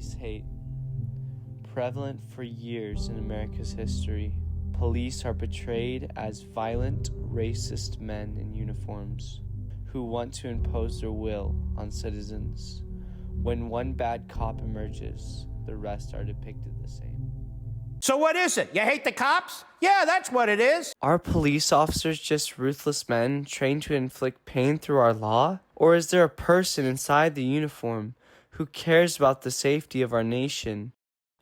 Police hate. Prevalent for years in America's history, police are portrayed as violent, racist men in uniforms who want to impose their will on citizens. When one bad cop emerges, the rest are depicted the same. So what is it? You hate the cops? Yeah, that's what it is. Are police officers just ruthless men trained to inflict pain through our law? Or is there a person inside the uniform who cares about the safety of our nation?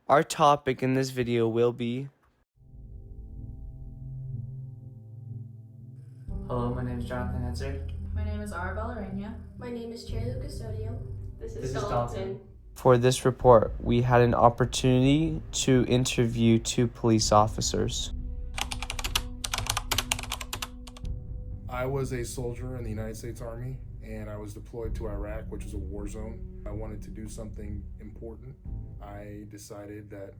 Our topic in this video will be... Hello, my name is Jonathan Hetzer. My name is Arabella Reña. My name is Cherylou Custodio. This is Dalton. For this report, we had an opportunity to interview 2 police officers. I was a soldier in the United States Army, and I was deployed to Iraq, which was a war zone. I wanted to do something important. I decided that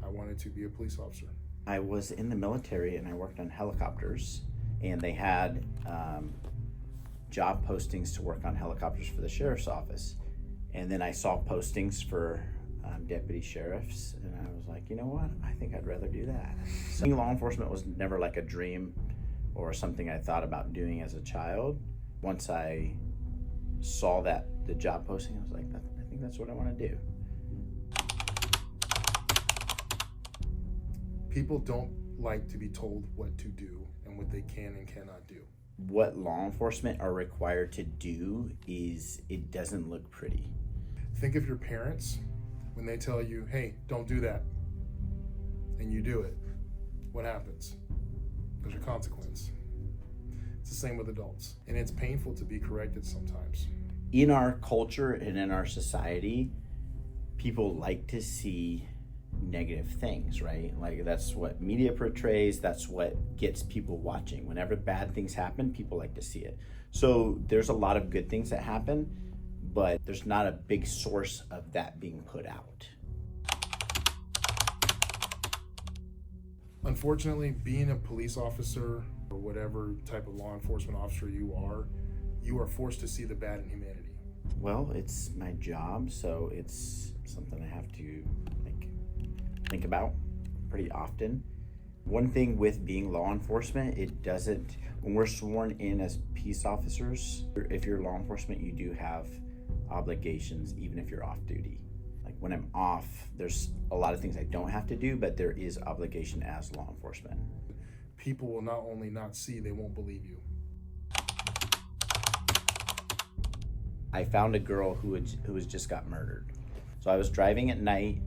I wanted to be a police officer. I was in the military and I worked on helicopters, and they had job postings to work on helicopters for the sheriff's office. And then I saw postings for deputy sheriffs, and I was like, you know what? I think I'd rather do that. So law enforcement was never like a dream or something I thought about doing as a child. Once I saw the job posting, I was like, I think that's what I want to do. People don't like to be told what to do and what they can and cannot do. What law enforcement are required to do is, it doesn't look pretty. Think of your parents when they tell you, hey, don't do that, and you do it. What happens? There's a consequence. It's the same with adults, and it's painful to be corrected sometimes. In our culture and in our society, people like to see negative things, right? Like, that's what media portrays, that's what gets people watching. Whenever bad things happen, people like to see it. So there's a lot of good things that happen, but there's not a big source of that being put out. Unfortunately, being a police officer or whatever type of law enforcement officer you are forced to see the bad in humanity. Well, it's my job, so it's something I have to think about pretty often. One thing with being law enforcement, when we're sworn in as peace officers, if you're law enforcement, you do have obligations even if you're off duty. Like when I'm off, there's a lot of things I don't have to do, but there is obligation as law enforcement. People will not only not see, they won't believe you. I found a girl who was just got murdered. So I was driving at night,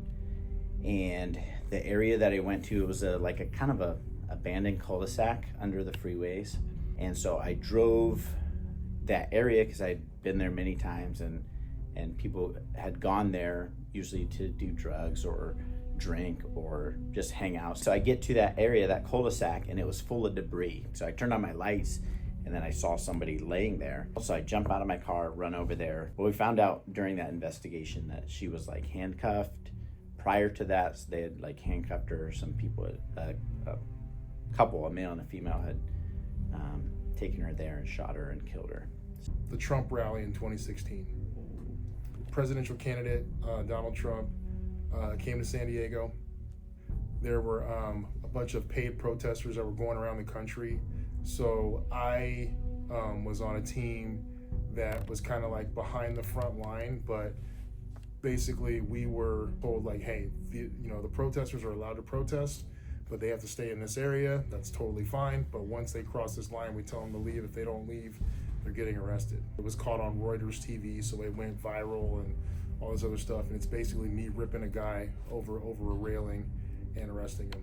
and the area that I went to, it was like a kind of a abandoned cul-de-sac under the freeways. And so I drove that area because I'd been there many times, and people had gone there usually to do drugs or drink or just hang out. So I get to that area, that cul-de-sac, and it was full of debris. So I turned on my lights, and then I saw somebody laying there. So I jump out of my car, run over there. Well, we found out during that investigation that she was like handcuffed. Prior to that, they had like handcuffed her. Some people, a couple, a male and a female, had taken her there and shot her and killed her. The Trump rally in 2016. Presidential candidate Donald Trump came to San Diego. There were a bunch of paid protesters that were going around the country. So I was on a team that was kind of like behind the front line, but basically we were told like, hey, the protesters are allowed to protest, but they have to stay in this area. That's totally fine. But once they cross this line, we tell them to leave. If they don't leave, they're getting arrested. It was caught on Reuters TV, so it went viral and all this other stuff. And it's basically me ripping a guy over a railing and arresting him.